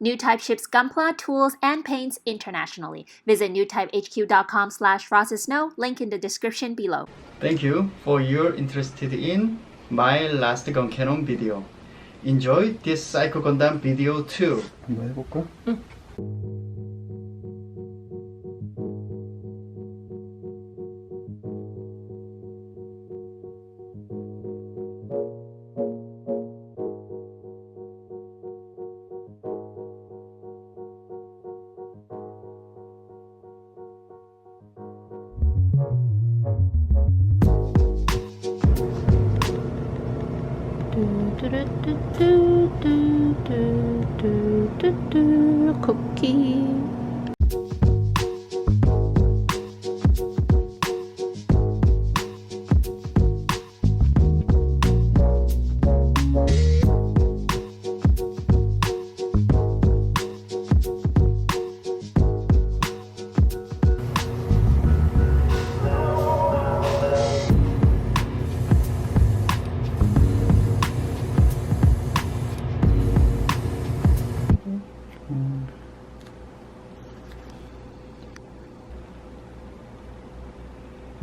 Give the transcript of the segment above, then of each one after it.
New Type ships Gunpla, tools, and paints internationally. Visit newtypehq.com/frostsnow, link in the description below. Thank you for your interest in my last gun cannon video. Enjoy this Psycho Gundam video too. 이거 해볼까? 응. 쿠키.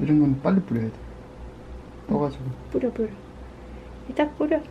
이런 건 빨리 뿌려야 돼. 떠가지고. 뿌려. 이따 뿌려.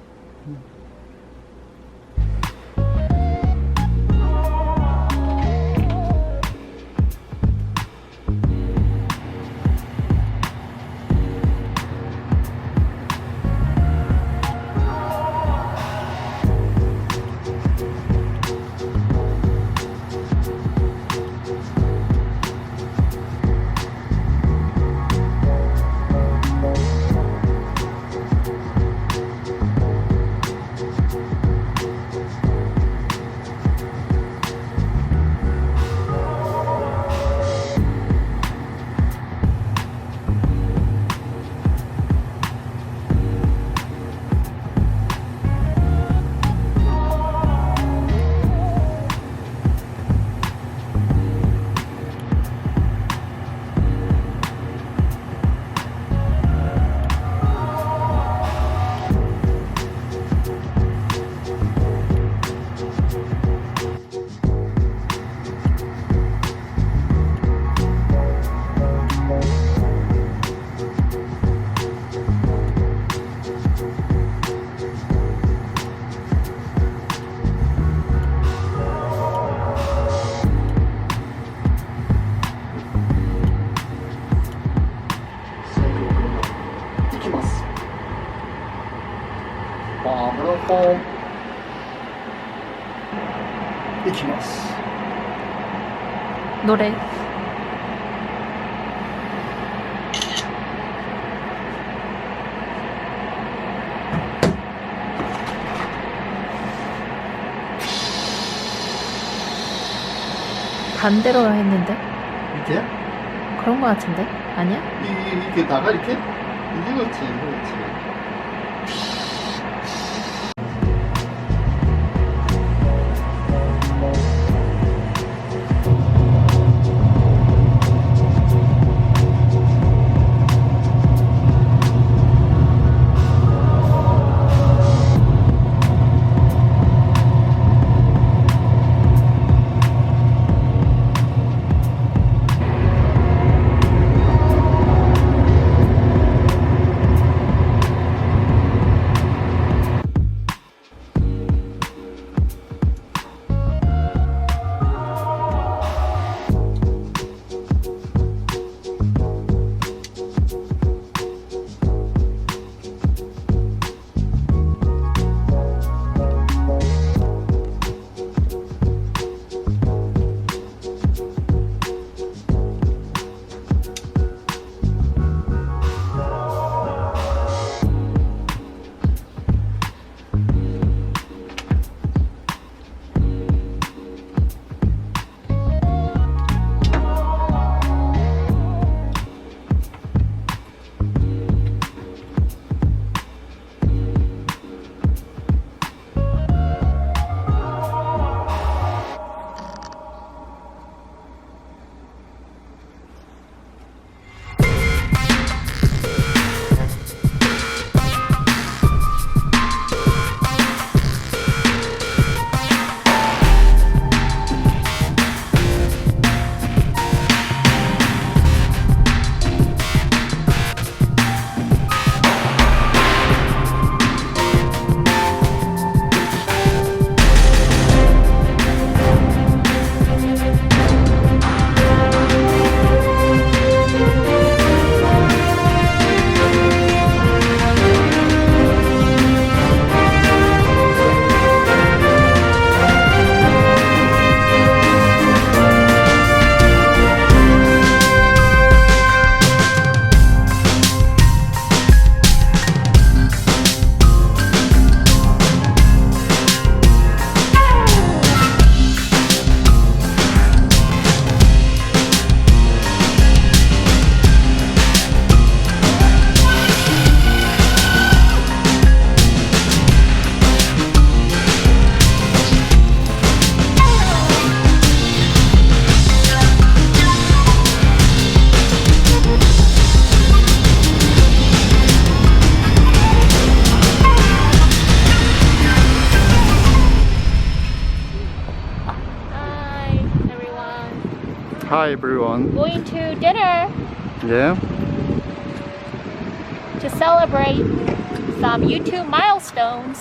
이키마스. 노래. 반대로 했는데? 이렇게? 그런 거 같은데? 아니야? 이게 나가 이렇게? 이거지. Hi everyone. Going to dinner Yeah. to celebrate some YouTube milestones.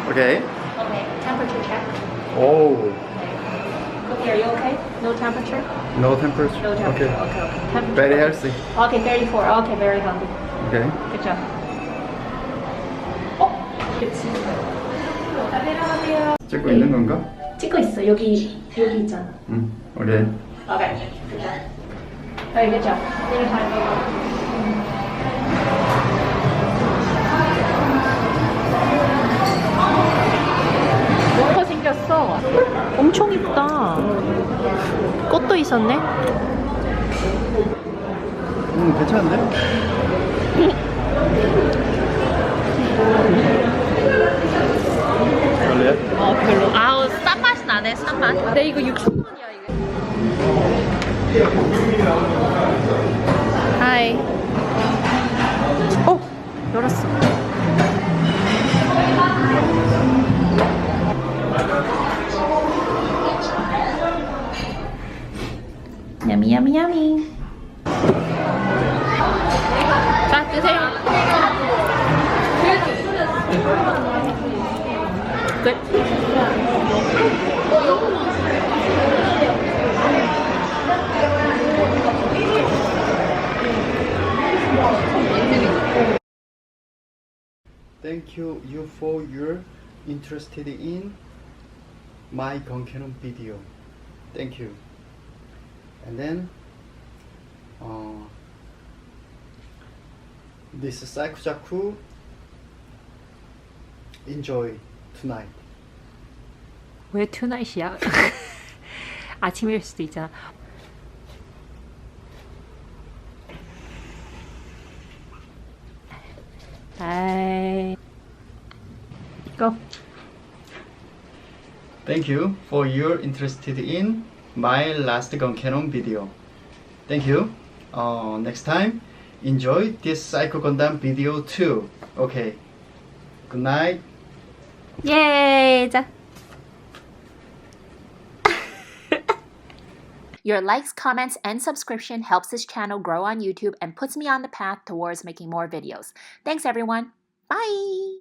Okay. Okay, temperature check. Oh. Okay, are you okay? No temperature? No temperature. No temperature. Okay. Okay. Temperature. Very healthy. Okay, 34. Okay, very healthy. Okay. Good job. 그치. 찍고 있는 건가? 찍고 있어. 여기 있잖아. 응. 오케이. Okay. Good job. Very good job. Dinner time. 뭔가 생겼어. 엄청 이쁘다. 꽃도 있었네. 괜찮은데? 별로야? 별로. 아우, 싼 맛이 나네, 싼 맛. 근데 이거 6,000원이야, 이게. 하이. 열었어. 야미, 야미, 야미. 자, 드세요. 끝. Thank you for your interested in my Gunkenon video. Thank you. And then this Psycho enjoy tonight. 왜 투나잇이야? 아침일 수도 있잖아. Hi. Go. Thank you for your interested in my last Gunkenon video. Thank you. Next time, enjoy this Psycho Gundam video too. Okay. Good night. Yay! 자. Your likes, comments, and subscription helps this channel grow on YouTube and puts me on the path towards making more videos. Thanks everyone. Bye!